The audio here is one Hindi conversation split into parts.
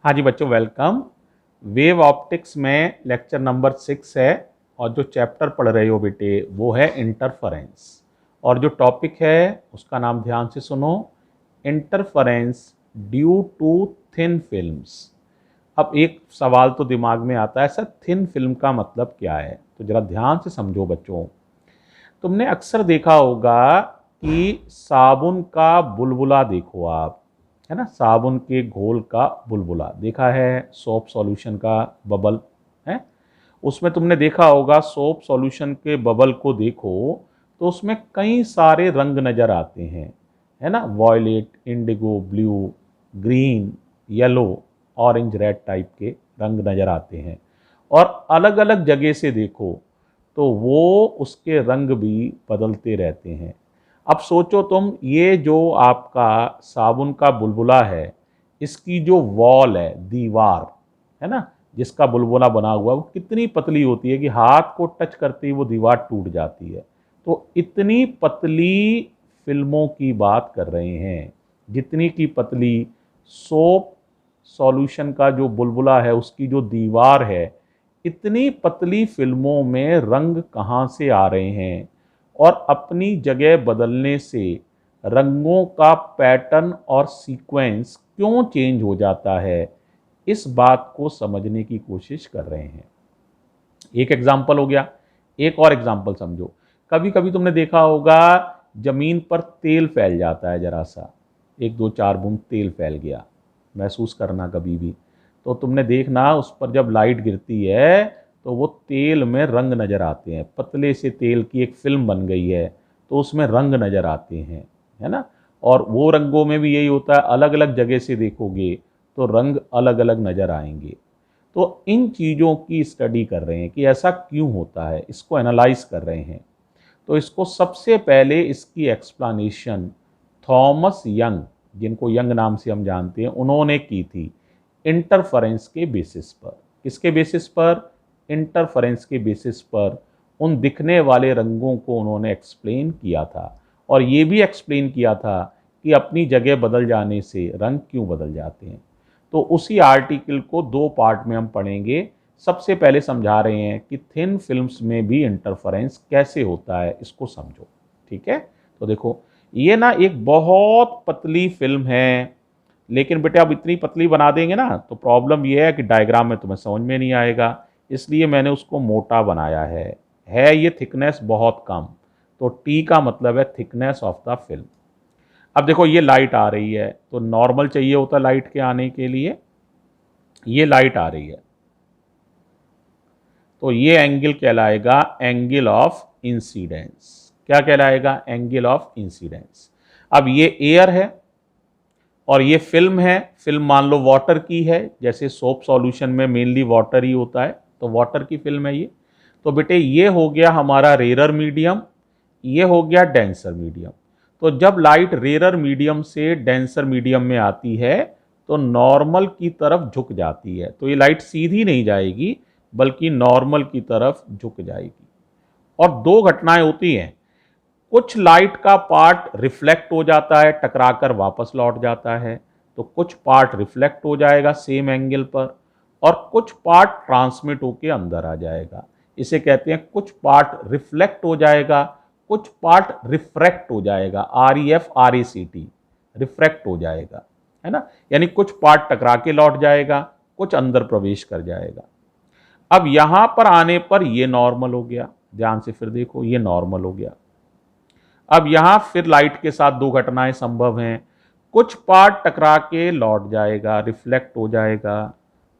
हाँ जी बच्चों, वेलकम। वेव ऑप्टिक्स में लेक्चर नंबर 6 है और जो चैप्टर पढ़ रहे हो बेटे वो है इंटरफेरेंस। और जो टॉपिक है उसका नाम ध्यान से सुनो, interference due to thin films. अब एक सवाल तो दिमाग में आता है, सर थिन फिल्म का मतलब क्या है? तो जरा ध्यान से समझो बच्चों। तुमने अक्सर देखा होगा कि साबुन का बुलबुला देखो आप, है ना, साबुन के घोल का बुलबुला देखा है, सोप सॉल्यूशन का बबल है। उसमें तुमने देखा होगा सोप सॉल्यूशन के बबल को देखो तो उसमें कई सारे रंग नज़र आते हैं, है ना, violet, indigo, blue, green, yellow, orange, red type के रंग नज़र आते हैं। और अलग अलग जगह से देखो तो वो उसके रंग भी बदलते रहते हैं। अब सोचो तुम, ये जो आपका साबुन का बुलबुला है, इसकी जो वॉल है, दीवार है ना, जिसका बुलबुला बना हुआ है, वो कितनी पतली होती है कि हाथ को टच करते ही वो दीवार टूट जाती है। तो इतनी पतली फिल्मों की बात कर रहे हैं, जितनी की पतली सोप सॉल्यूशन का जो बुलबुला है, उसकी जो दीवार है, इतनी पतली फिल्मों में रंग कहाँ से आ रहे हैं और अपनी जगह बदलने से रंगों का पैटर्न और सीक्वेंस क्यों चेंज हो जाता है, इस बात को समझने की कोशिश कर रहे हैं। एक एग्जाम्पल हो गया, एक और एग्जाम्पल समझो। कभी कभी तुमने देखा होगा जमीन पर तेल फैल जाता है, जरा सा एक दो चार बूंद तेल फैल गया, महसूस करना कभी भी। तो तुमने देखना उस पर जब लाइट गिरती है तो वो तेल में रंग नज़र आते हैं, पतले से तेल की एक फिल्म बन गई है तो उसमें रंग नज़र आते हैं, है ना। और वो रंगों में भी यही होता है, अलग अलग जगह से देखोगे तो रंग अलग अलग नज़र आएंगे। तो इन चीज़ों की स्टडी कर रहे हैं कि ऐसा क्यों होता है, इसको एनालाइज कर रहे हैं। तो इसको सबसे पहले इसकी एक्सप्लेनेशन थॉमस यंग, जिनको यंग नाम से हम जानते हैं, उन्होंने की थी इंटरफेरेंस के बेसिस पर। किसके बेसिस पर? इंटरफेरेंस के बेसिस पर उन दिखने वाले रंगों को उन्होंने एक्सप्लेन किया था। और ये भी एक्सप्लेन किया था कि अपनी जगह बदल जाने से रंग क्यों बदल जाते हैं। तो उसी आर्टिकल को दो पार्ट में हम पढ़ेंगे। सबसे पहले समझा रहे हैं कि थिन फिल्म्स में भी इंटरफेरेंस कैसे होता है, इसको समझो। ठीक है, तो देखो ये ना एक बहुत पतली फिल्म है, लेकिन बेटे अब इतनी पतली बना देंगे ना तो प्रॉब्लम ये है कि डायग्राम में तुम्हें समझ में नहीं आएगा, इसलिए मैंने उसको मोटा बनाया है ये थिकनेस बहुत कम। तो टी का मतलब है थिकनेस ऑफ द फिल्म। अब देखो ये लाइट आ रही है तो नॉर्मल चाहिए होता लाइट के आने के लिए, ये लाइट आ रही है तो ये एंगल कहलाएगा एंगल ऑफ इंसिडेंस। क्या कहलाएगा? Angle of incidence. अब ये एयर है और ये फिल्म है, फिल्म मान लो वाटर की है, जैसे सोप सॉल्यूशन में मेनली वाटर ही होता है, तो वाटर की फिल्म है ये। तो बेटे ये हो गया हमारा रेरर मीडियम, ये हो गया डेंसर मीडियम। तो जब लाइट रेरर मीडियम से डेंसर मीडियम में आती है तो नॉर्मल की तरफ झुक जाती है, तो ये लाइट सीधी नहीं जाएगी बल्कि नॉर्मल की तरफ झुक जाएगी। और दो घटनाएं होती हैं, कुछ लाइट का पार्ट रिफ्लेक्ट हो जाता है, टकराकर वापस लौट जाता है, तो कुछ पार्ट रिफ्लेक्ट हो जाएगा सेम एंगल पर और कुछ पार्ट ट्रांसमिट होकर अंदर आ जाएगा। इसे कहते हैं कुछ पार्ट रिफ्लेक्ट हो जाएगा, कुछ पार्ट रिफ्रैक्ट हो जाएगा, REFRACT, रिफ्रैक्ट हो जाएगा, है ना। यानी कुछ पार्ट टकरा के लौट जाएगा, कुछ अंदर प्रवेश कर जाएगा। अब यहां पर आने पर यह नॉर्मल हो गया, ध्यान से फिर देखो ये नॉर्मल हो गया। अब यहां फिर लाइट के साथ दो घटनाएं संभव हैं, कुछ पार्ट टकरा के लौट जाएगा, रिफ्लेक्ट हो जाएगा,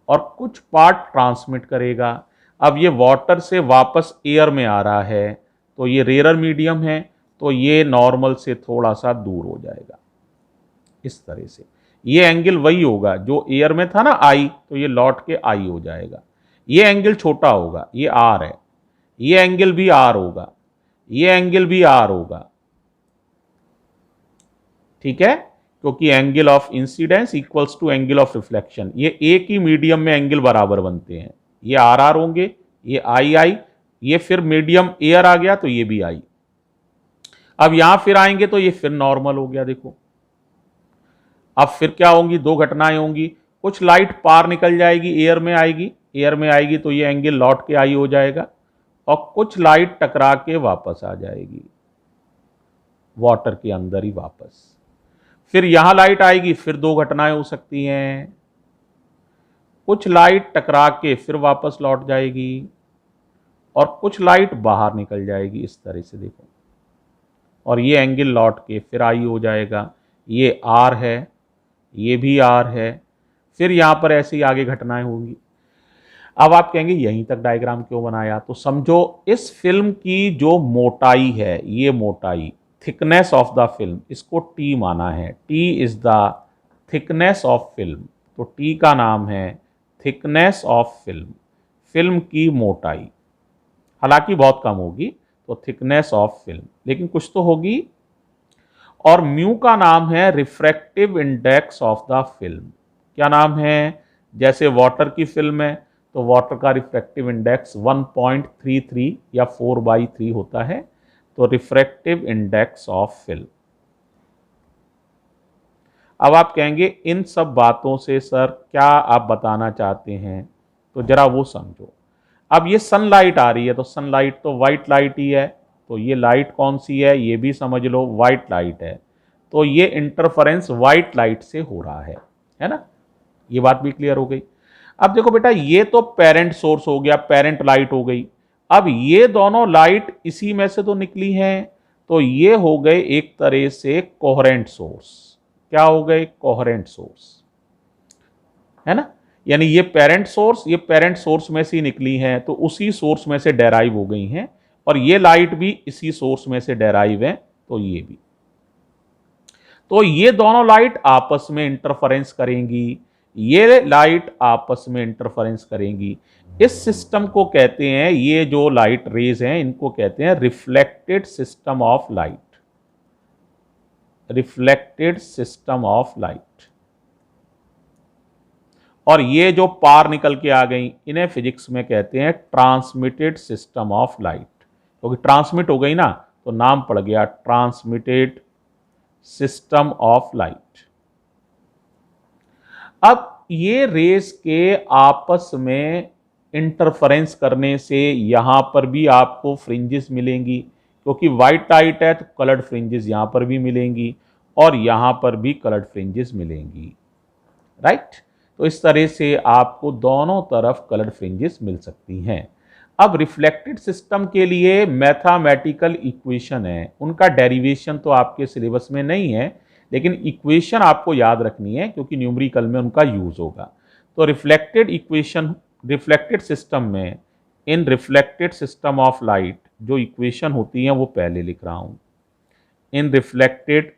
और कुछ पार्ट ट्रांसमिट करेगा। अब ये वाटर से वापस एयर में आ रहा है तो ये रेरर मीडियम है, तो ये नॉर्मल से थोड़ा सा दूर हो जाएगा। इस तरह से ये एंगल वही होगा जो एयर में था ना, आई, तो ये लौट के आई हो जाएगा। ये एंगल छोटा होगा, ये आर है, ये एंगल भी आर होगा, ये एंगल भी आर होगा। ठीक है, क्योंकि angle of incidence equals to angle of reflection, ये एक ही मीडियम में एंगल बराबर बनते हैं। ये आर आर होंगे, ये आई आई, ये फिर मीडियम एयर आ गया तो ये भी आई। अब यहां फिर आएंगे तो ये फिर नॉर्मल हो गया। देखो अब फिर क्या होंगी, दो घटनाएं होंगी, कुछ लाइट पार निकल जाएगी, एयर में आएगी, एयर में आएगी तो ये एंगल लौट के आई हो जाएगा, और कुछ लाइट टकरा के वापस आ जाएगी वाटर के अंदर ही वापस। फिर यहां लाइट आएगी, फिर दो घटनाएं हो सकती हैं, कुछ लाइट टकरा के फिर वापस लौट जाएगी और कुछ लाइट बाहर निकल जाएगी इस तरह से, देखो, और ये एंगल लौट के फिर आई हो जाएगा। ये आर है, ये भी आर है, फिर यहां पर ऐसी आगे घटनाएं होंगी। अब आप कहेंगे यहीं तक डायग्राम क्यों बनाया, तो समझो इस फिल्म की जो मोटाई है, ये मोटाई, थिकनेस ऑफ द फिल्म, इसको टी माना है। T is the thickness of film, तो टी का नाम है थिकनेस ऑफ फिल्म, फिल्म की मोटाई। हालांकि बहुत कम होगी, तो थिकनेस ऑफ फिल्म, लेकिन कुछ तो होगी। और म्यू का नाम है refractive index of the film. क्या नाम है? जैसे वाटर की फिल्म है तो वाटर का रिफ्रैक्टिव इंडेक्स 1.33 या 4/3 होता है, तो रिफ्रैक्टिव इंडेक्स ऑफ फिल्म। अब आप कहेंगे इन सब बातों से सर क्या आप बताना चाहते हैं, तो जरा वो समझो। अब ये सनलाइट आ रही है, तो सनलाइट तो वाइट लाइट ही है, तो ये लाइट कौन सी है ये भी समझ लो, वाइट लाइट है। तो ये इंटरफेरेंस वाइट लाइट से हो रहा है ना, ये बात भी क्लियर हो गई। अब देखो बेटा, ये तो पेरेंट सोर्स हो गया, पेरेंट लाइट हो गई। अब ये दोनों लाइट इसी में से तो निकली हैं, तो ये हो गए एक तरह से कोहेरेंट सोर्स। क्या हो गए? कोहेरेंट सोर्स, है ना। यानी ये पेरेंट सोर्स में से निकली हैं, तो उसी सोर्स में से डेराइव हो गई हैं, और ये लाइट भी इसी सोर्स में से डेराइव है, तो ये भी। तो ये दोनों लाइट आपस में इंटरफेरेंस करेंगी, ये लाइट आपस में इंटरफेरेंस करेंगी। इस सिस्टम को कहते हैं, ये जो लाइट रेज हैं इनको कहते हैं reflected system of light, reflected system of light. और ये जो पार निकल के आ गई, इन्हें फिजिक्स में कहते हैं ट्रांसमिटेड सिस्टम ऑफ लाइट, क्योंकि ट्रांसमिट हो गई ना, तो नाम पड़ गया ट्रांसमिटेड सिस्टम ऑफ लाइट। अब ये रेस के आपस में इंटरफेरेंस करने से यहां पर भी आपको फ्रिंजेस मिलेंगी, क्योंकि वाइट लाइट है तो कलर्ड फ्रिंजेस यहां पर भी मिलेंगी, और यहां पर भी कलर्ड फ्रिंजेस मिलेंगी, राइट। तो इस तरह से आपको दोनों तरफ कलर्ड फ्रिंजेस मिल सकती हैं। अब रिफ्लेक्टेड सिस्टम के लिए मैथमेटिकल इक्वेशन है, उनका डेरिवेशन तो आपके सिलेबस में नहीं है, लेकिन इक्वेशन आपको याद रखनी है क्योंकि न्यूमेरिकल में उनका यूज होगा। तो रिफ्लेक्टेड इक्वेशन, रिफ्लेक्टेड सिस्टम में, इन रिफ्लेक्टेड सिस्टम ऑफ लाइट जो इक्वेशन होती है वो पहले लिख रहा हूं। इन रिफ्लेक्टेड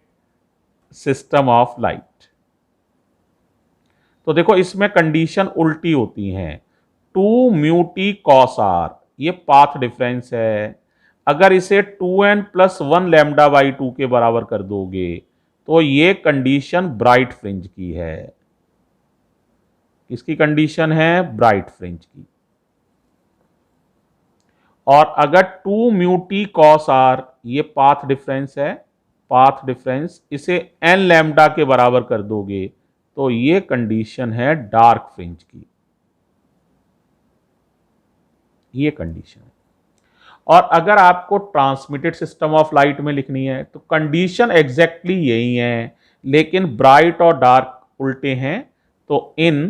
सिस्टम ऑफ लाइट, तो देखो इसमें कंडीशन उल्टी होती हैं। 2 म्यू टी कॉस आर, ये पाथ डिफरेंस है। अगर इसे 2n+1 λ/2 के बराबर कर दोगे तो ये कंडीशन ब्राइट फ्रिंज की है। किसकी कंडीशन है? ब्राइट फ्रिंज की। और अगर 2 म्यू टी कॉस आर, ये पाथ डिफरेंस है, पाथ डिफरेंस, इसे n लैम्डा के बराबर कर दोगे तो ये कंडीशन है डार्क फ्रिंज की, ये कंडीशन है। और अगर आपको ट्रांसमिटेड सिस्टम ऑफ लाइट में लिखनी है तो कंडीशन एग्जैक्टली यही है, लेकिन ब्राइट और डार्क उल्टे हैं। तो इन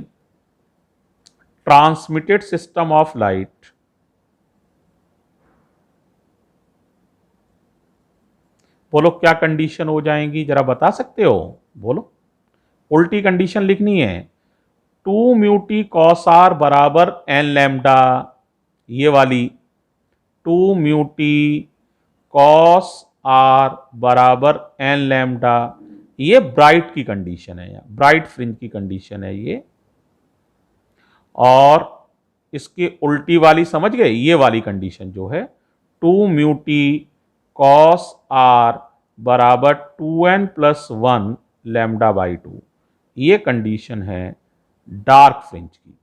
ट्रांसमिटेड सिस्टम ऑफ लाइट, बोलो क्या कंडीशन हो जाएंगी, जरा बता सकते हो? बोलो, उल्टी कंडीशन लिखनी है। 2 म्यू टी कॉस आर बराबर n लैम्डा, ये वाली 2 म्यू टी कॉस आर बराबर n लैम्डा, ये ब्राइट की कंडीशन है, ब्राइट फ्रिंज की कंडीशन है ये। और इसकी उल्टी वाली समझ गए, ये वाली कंडीशन जो है 2 म्यू टी कॉस आर बराबर 2n+1 λ/2, ये कंडीशन है डार्क फ्रिंज की,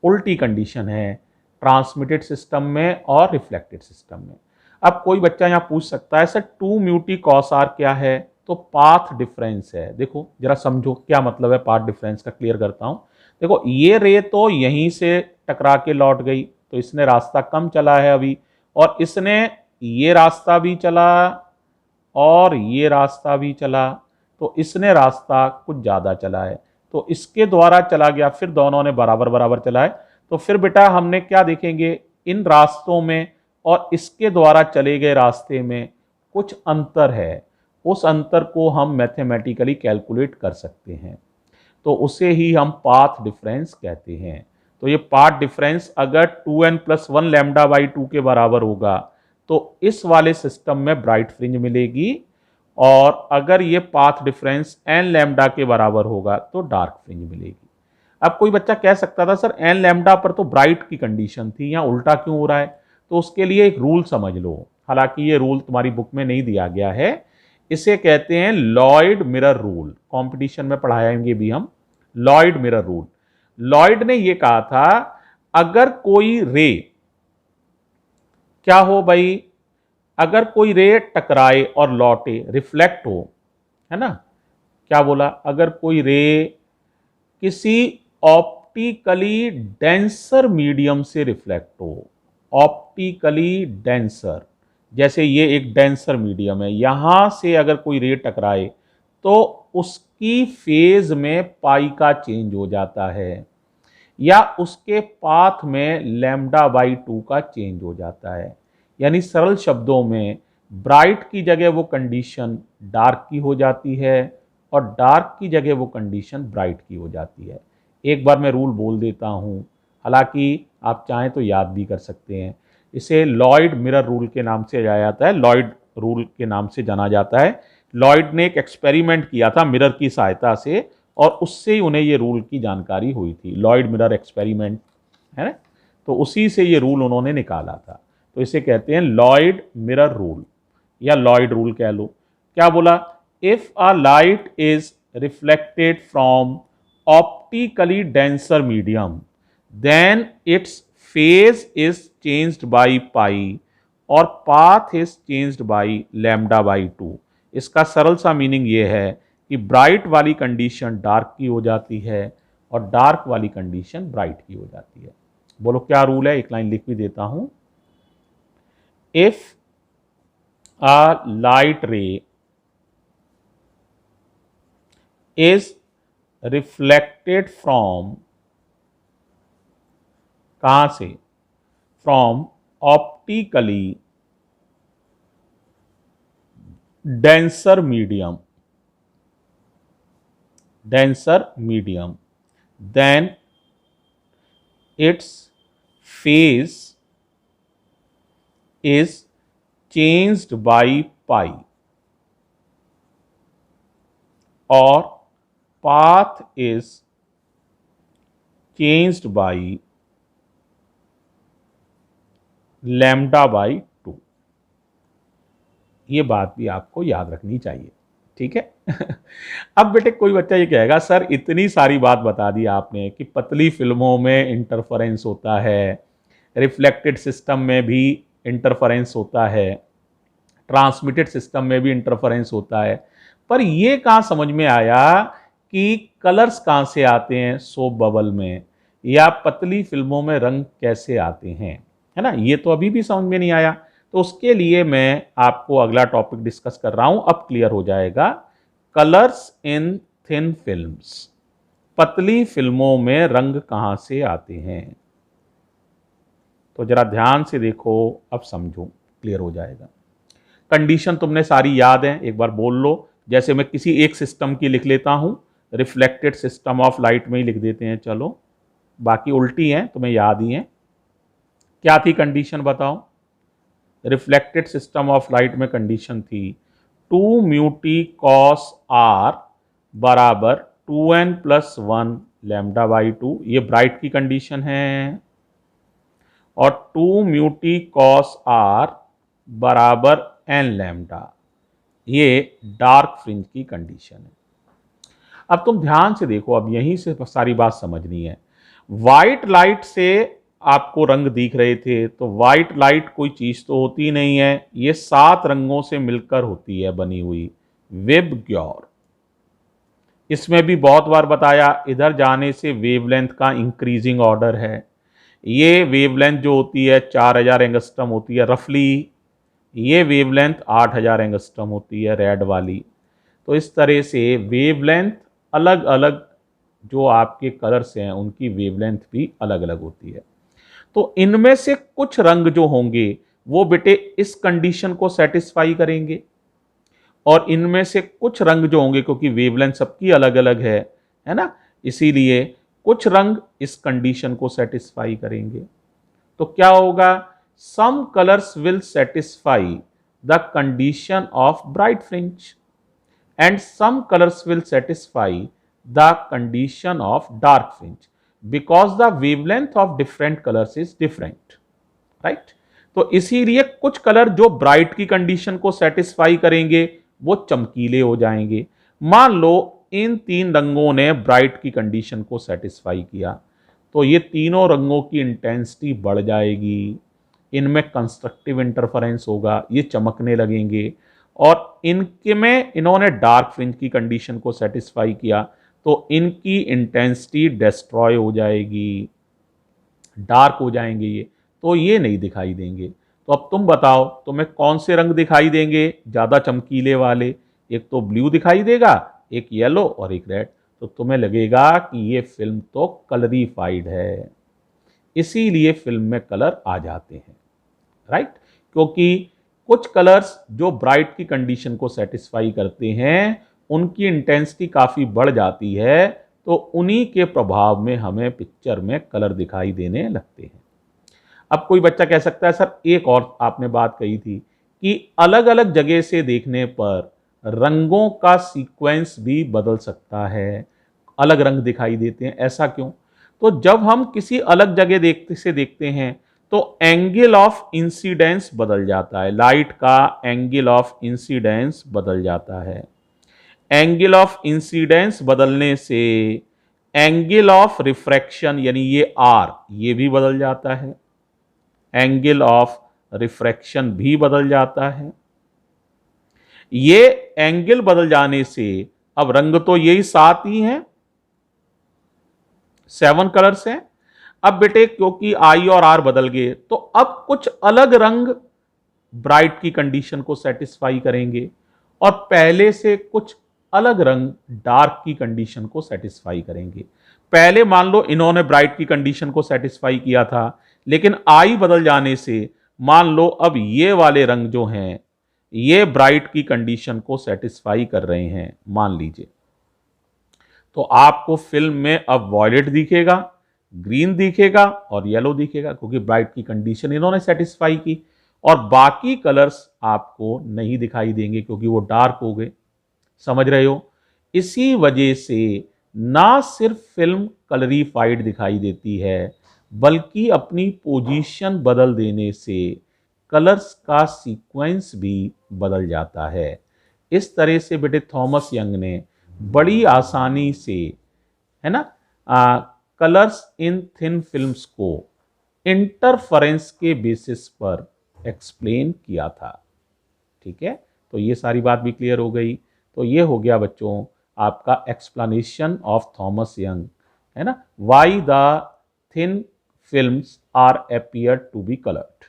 उल्टी कंडीशन है ट्रांसमिटेड सिस्टम में और रिफ्लेक्टेड सिस्टम में। अब कोई बच्चा यहां पूछ सकता है sir 2 mu t cos R क्या है, तो पाथ डिफरेंस है। देखो जरा समझो क्या मतलब है पाथ डिफरेंस का, क्लियर करता हूं। देखो ये रे तो यहीं से टकरा के लौट गई, तो इसने रास्ता कम चला है अभी, और इसने ये रास्ता भी चला और ये रास्ता भी चला, तो इसने रास्ता कुछ ज्यादा चला है, तो इसके द्वारा चला गया, फिर दोनों ने बराबर बराबर चला है। तो फिर बेटा हमने क्या देखेंगे, इन रास्तों में और इसके द्वारा चले गए रास्ते में कुछ अंतर है, उस अंतर को हम मैथमेटिकली कैलकुलेट कर सकते हैं, तो उसे ही हम पाथ डिफरेंस कहते हैं। तो ये पाथ डिफरेंस अगर 2n+1 लैम्डा बाई 2 के बराबर होगा तो इस वाले सिस्टम में ब्राइट फ्रिंज मिलेगी, और अगर ये पाथ डिफरेंस n लैम्डा के बराबर होगा तो डार्क फ्रिंज मिलेगी। अब कोई बच्चा कह सकता था सर n लैम्डा पर तो ब्राइट की कंडीशन थी, यहाँ उल्टा क्यों हो रहा है? तो उसके लिए एक रूल समझ लो, हालांकि ये रूल तुम्हारी बुक में नहीं दिया गया है, इसे कहते हैं लॉयड मिरर रूल। कंपटीशन में पढ़ाएंगे भी हम लॉयड मिरर रूल। लॉयड ने यह कहा था अगर कोई रे, क्या हो भाई, अगर कोई रे टकराए और लौटे, रिफ्लेक्ट हो, है ना, क्या बोला, अगर कोई रे किसी ऑप्टिकली डेंसर मीडियम से रिफ्लेक्ट हो, ऑप्टिकली डेंसर, जैसे ये एक डेंसर मीडियम है, यहां से अगर कोई रे टकराए तो उसकी फेज में पाई का चेंज हो जाता है, या उसके पाथ में लैम्डा बाई 2 का चेंज हो जाता है। यानी सरल शब्दों में ब्राइट की जगह वो कंडीशन डार्क की हो जाती है, और डार्क की जगह वो कंडीशन ब्राइट की हो जाती है। एक बार मैं रूल बोल देता हूँ, हालांकि आप चाहें तो याद भी कर सकते हैं। इसे लॉयड मिरर रूल के नाम से जाना जाता है, लॉयड रूल के नाम से जाना जाता है। लॉयड ने एक एक्सपेरिमेंट किया था मिरर की सहायता से, और उससे ही उन्हें ये रूल की जानकारी हुई थी, लॉयड मिरर एक्सपेरिमेंट, है ना, तो उसी से ये रूल उन्होंने निकाला था। तो इसे कहते हैं लॉयड मिरर रूल, या लॉयड रूल कह लो। क्या बोला, if a light is reflected from optically denser medium then its phase is changed by pi और path is changed by lambda by 2। इसका सरल सा मीनिंग ये है कि ब्राइट वाली कंडीशन डार्क की हो जाती है और डार्क वाली कंडीशन ब्राइट की हो जाती है। बोलो क्या रूल है, एक लाइन लिख भी देता हूं। इफ अ लाइट रे इज रिफ्लेक्टेड फ्रॉम, कहां से, from optically denser medium, then its phase is changed by pi or path is changed by lambda by 2। ये बात भी आपको याद रखनी चाहिए, ठीक है। अब बेटे कोई बच्चा ये कहेगा सर इतनी सारी बात बता दी आपने कि पतली फिल्मों में इंटरफेरेंस होता है, रिफ्लेक्टेड सिस्टम में भी इंटरफेरेंस होता है, ट्रांसमिटेड सिस्टम में भी इंटरफेरेंस होता है, पर ये कहाँ समझ में आया कि कलर्स कहाँ से आते हैं सोप बबल में, या पतली फिल्मों में रंग कैसे आते हैं, है ना, ये तो अभी भी समझ में नहीं आया। तो उसके लिए मैं आपको अगला टॉपिक डिस्कस कर रहा हूं, अब क्लियर हो जाएगा। कलर्स इन थिन फिल्म्स, पतली फिल्मों में रंग कहां से आते हैं। तो जरा ध्यान से देखो, अब समझो, क्लियर हो जाएगा। कंडीशन तुमने सारी याद है, एक बार बोल लो। जैसे मैं किसी एक सिस्टम की लिख लेता हूं, रिफ्लेक्टेड सिस्टम ऑफ लाइट में ही लिख देते हैं, चलो बाकी उल्टी हैं तुम्हें याद ही है। क्या थी कंडीशन बताओ, रिफ्लेक्टेड सिस्टम ऑफ लाइट में कंडीशन थी 2 म्यू टी कॉस आर बराबर 2n+1 लैम्डा बाई 2, ये ब्राइट की कंडीशन है, और 2 म्यू टी कॉस आर बराबर n लैम्डा, ये डार्क फ्रिंज की कंडीशन है। अब तुम ध्यान से देखो, अब यहीं से सारी बात समझनी है। व्हाइट लाइट से आपको रंग दिख रहे थे, तो व्हाइट लाइट कोई चीज तो होती नहीं है, ये 7 रंगों से मिलकर होती है बनी हुई, वेबग्योर। इसमें भी बहुत बार बताया, इधर जाने से वेवलेंथ का इंक्रीजिंग ऑर्डर है। ये वेवलेंथ जो होती है 4000 एंगस्ट्रम होती है रफली, ये वेवलेंथ 8000 एंगस्ट्रम होती है रेड वाली। तो इस तरह से वेवलेंथ अलग अलग, जो आपके कलर्स हैं उनकी वेवलेंथ भी अलग अलग होती है। तो इनमें से कुछ रंग जो होंगे वो बेटे इस कंडीशन को सेटिस्फाई करेंगे, और इनमें से कुछ रंग जो होंगे, क्योंकि वेवलेंथ सबकी अलग अलग है ना, इसीलिए कुछ रंग इस कंडीशन को सेटिस्फाई करेंगे। तो क्या होगा, some colours will satisfy the condition of bright fringe and some colours will satisfy the condition of dark fringe because the wavelength of different colours is different, right. तो इसीलिए कुछ कलर जो ब्राइट की कंडीशन को सेटिस्फाई करेंगे वो चमकीले हो जाएंगे। मान लो इन तीन रंगों ने ब्राइट की कंडीशन को सेटिस्फाई किया, तो ये तीनों रंगों की इंटेंसिटी बढ़ जाएगी, इनमें कंस्ट्रक्टिव इंटरफेरेंस होगा, ये चमकने लगेंगे। और इनके में इन्होंने डार्क फ्रिंज की कंडीशन को सेटिस्फाई किया, तो इनकी इंटेंसिटी डिस्ट्रॉय हो जाएगी, डार्क हो जाएंगे ये, तो ये नहीं दिखाई देंगे। तो अब तुम बताओ तुम्हें कौन से रंग दिखाई देंगे ज़्यादा चमकीले वाले? एक तो ब्लू दिखाई देगा, एक येलो और एक रेड। तो तुम्हें लगेगा कि ये फिल्म तो कलरीफाइड है, इसीलिए फिल्म में कलर आ जाते हैं, राइट। क्योंकि कुछ कलर्स जो ब्राइट की कंडीशन को सेटिस्फाई करते हैं उनकी इंटेंसिटी काफ़ी बढ़ जाती है, तो उन्हीं के प्रभाव में हमें पिक्चर में कलर दिखाई देने लगते हैं। अब कोई बच्चा कह सकता है सर एक और आपने बात कही थी कि अलग अलग जगह से देखने पर रंगों का सीक्वेंस भी बदल सकता है, अलग रंग दिखाई देते हैं, ऐसा क्यों? तो जब हम किसी अलग जगह देखते हैं तो एंगल ऑफ इंसिडेंस बदल जाता है, लाइट का एंगल ऑफ इंसिडेंस बदल जाता है। एंगल ऑफ इंसिडेंस बदलने से एंगल ऑफ रिफ्रैक्शन यानी ये आर, ये भी बदल जाता है, एंगल ऑफ रिफ्रैक्शन भी बदल जाता है। ये एंगल बदल जाने से अब रंग तो यही 7 ही हैं, 7 कलर्स हैं। अब बेटे क्योंकि आई और आर बदल गए तो अब कुछ अलग रंग ब्राइट की कंडीशन को सेटिस्फाई करेंगे, और पहले से कुछ अलग रंग डार्क की कंडीशन को सेटिस्फाई करेंगे। पहले मान लो इन्होंने ब्राइट की कंडीशन को सेटिस्फाई किया था, लेकिन आई बदल जाने से मान लो अब ये वाले रंग जो हैं ये ब्राइट की कंडीशन को सेटिस्फाई कर रहे हैं, मान लीजिए। तो आपको फिल्म में अब वॉयलेट दिखेगा, ग्रीन दिखेगा और येलो दिखेगा, क्योंकि ब्राइट की कंडीशन इन्होंने सेटिस्फाई की, और बाकी कलर्स आपको नहीं दिखाई देंगे क्योंकि वो डार्क हो गए। समझ रहे हो? इसी वजह से ना सिर्फ फिल्म कलरीफाइड दिखाई देती है, बल्कि अपनी पोजीशन बदल देने से कलर्स का सीक्वेंस भी बदल जाता है। इस तरह से बेटे थॉमस यंग ने बड़ी आसानी से, है ना, कलर्स इन थिन फिल्म्स को इंटरफेरेंस के बेसिस पर एक्सप्लेन किया था। ठीक है, तो ये सारी बात भी क्लियर हो गई। तो ये हो गया बच्चों आपका एक्सप्लेनेशन ऑफ थॉमस यंग, है ना, why the thin films are appear to be coloured,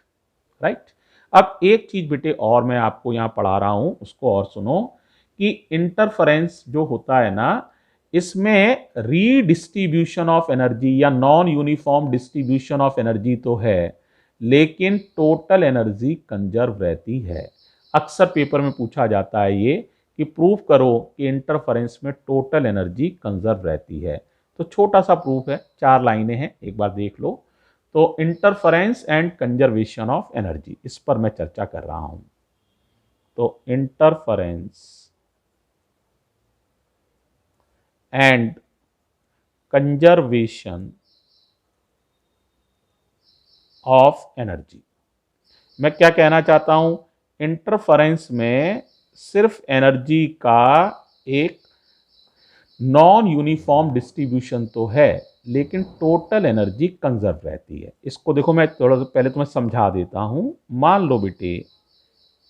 right. अब एक चीज बेटे और मैं आपको यहाँ पढ़ा रहा हूँ, उसको और सुनो कि इंटरफेरेंस जो होता है ना, इसमें रीडिस्ट्रीब्यूशन ऑफ एनर्जी या non uniform distribution of energy तो है, लेकिन टोटल एनर्जी कंजर्व रहती है। अक्सर पेपर में पूछा जाता है ये कि प्रूफ करो कि इंटरफेरेंस में टोटल एनर्जी कंजर्व रहती है। तो छोटा सा प्रूफ है, 4 लाइनें हैं, एक बार देख लो। तो interference and conservation of energy, इस पर मैं चर्चा कर रहा हूं। तो interference and conservation of energy, मैं क्या कहना चाहता हूं, इंटरफेरेंस में सिर्फ एनर्जी का एक नॉन यूनिफॉर्म डिस्ट्रीब्यूशन तो है, लेकिन टोटल एनर्जी कंजर्व रहती है। इसको देखो मैं थोड़ा सा पहले तुम्हें समझा देता हूं। मान लो बेटे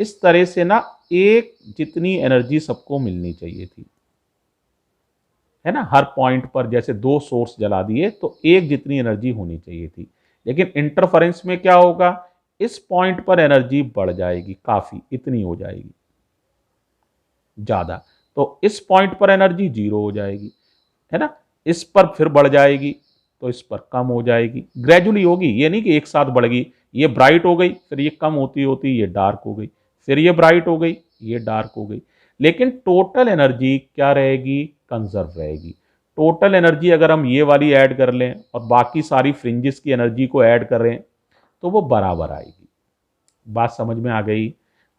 इस तरह से ना एक जितनी एनर्जी सबको मिलनी चाहिए थी, है ना। हर पॉइंट पर जैसे दो सोर्स जला दिए तो एक जितनी एनर्जी होनी चाहिए थी। लेकिन इंटरफेरेंस में क्या होगा, इस पॉइंट पर एनर्जी बढ़ जाएगी, काफी इतनी हो जाएगी ज्यादा, तो इस पॉइंट पर एनर्जी जीरो हो जाएगी, है ना। इस पर फिर बढ़ जाएगी तो इस पर कम हो जाएगी, ग्रेजुअली होगी, ये नहीं कि एक साथ बढ़ गई। ये ब्राइट हो गई, फिर ये कम होती होती ये डार्क हो गई, फिर ये ब्राइट हो गई, ये डार्क हो गई। लेकिन टोटल एनर्जी क्या रहेगी, कंजर्व रहेगी। टोटल एनर्जी अगर हम ये वाली ऐड कर लें और बाकी सारी फ्रिंजेस की एनर्जी को ऐड करें तो वो बराबर आएगी। बात समझ में आ गई।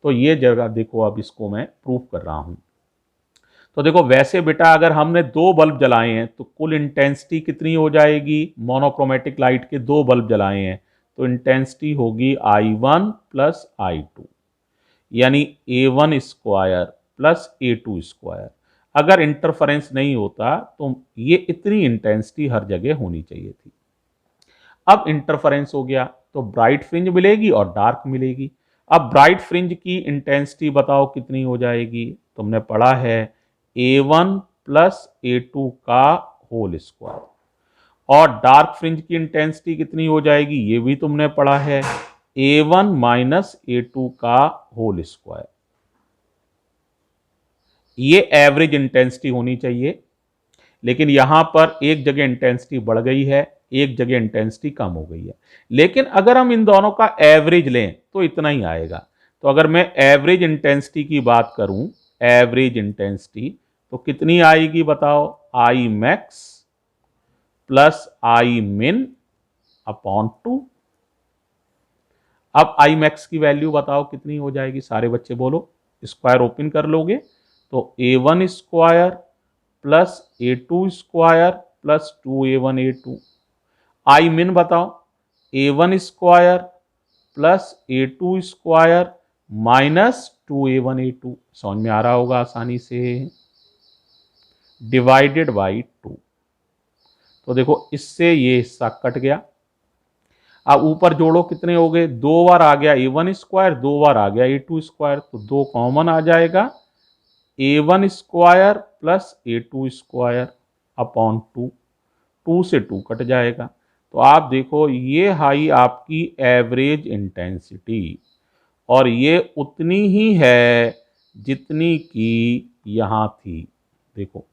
तो ये जगह देखो, अब इसको मैं प्रूफ कर रहा हूं। तो देखो वैसे बेटा अगर हमने दो बल्ब जलाए हैं तो कुल इंटेंसिटी कितनी हो जाएगी, मोनोक्रोमेटिक लाइट के दो बल्ब जलाए हैं तो इंटेंसिटी होगी I1 प्लस I2, यानी A1 square plus A2 square. अगर इंटरफेरेंस नहीं होता तो ये इतनी इंटेंसिटी हर जगह होनी चाहिए थी। अब इंटरफेरेंस हो गया तो ब्राइट फ्रिंज मिलेगी और डार्क मिलेगी। अब ब्राइट फ्रिंज की इंटेंसिटी बताओ कितनी हो जाएगी, तुमने पढ़ा है A1 प्लस A2 का होल स्क्वायर। और डार्क फ्रिंज की इंटेंसिटी कितनी हो जाएगी, ये भी तुमने पढ़ा है A1 माइनस A2 का होल स्क्वायर। ये एवरेज इंटेंसिटी होनी चाहिए, लेकिन यहां पर एक जगह इंटेंसिटी बढ़ गई है, एक जगह इंटेंसिटी कम हो गई है। लेकिन अगर हम इन दोनों का एवरेज लें तो इतना ही आएगा। तो अगर मैं एवरेज इंटेंसिटी की बात करूं, एवरेज इंटेंसिटी तो कितनी आएगी बताओ, आई मैक्स प्लस आई मिन अपॉन 2। अब आई मैक्स की वैल्यू बताओ कितनी हो जाएगी, सारे बच्चे बोलो, स्क्वायर ओपन कर लोगे तो A1 square plus A2 square plus 2A1A2। आई मिन बताओ, A1 square plus A2 square minus 2A1A2। समझ में आ रहा होगा आसानी से, डिवाइडेड बाई 2। तो देखो इससे ये हिस्सा कट गया। अब ऊपर जोड़ो कितने हो गए, दो बार आ गया A1 स्क्वायर, दो बार आ गया A2 स्क्वायर, तो दो कॉमन आ जाएगा, A1 square plus A2 square upon 2। 2 से 2 कट जाएगा। तो आप देखो ये हाई आपकी एवरेज इंटेंसिटी, और ये उतनी ही है जितनी की यहां थी। देखो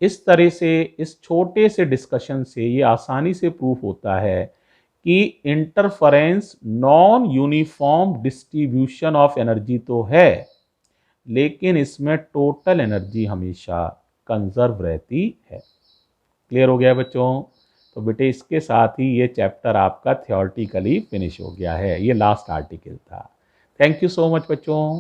इस तरह से, इस छोटे से डिस्कशन से ये आसानी से प्रूफ होता है कि interference non uniform distribution of energy तो है, लेकिन इसमें टोटल एनर्जी हमेशा कंजर्व रहती है। क्लियर हो गया बच्चों। तो बेटे इसके साथ ही ये चैप्टर आपका थियोरेटिकली फिनिश हो गया है। ये लास्ट आर्टिकल था। थैंक यू सो मच बच्चों।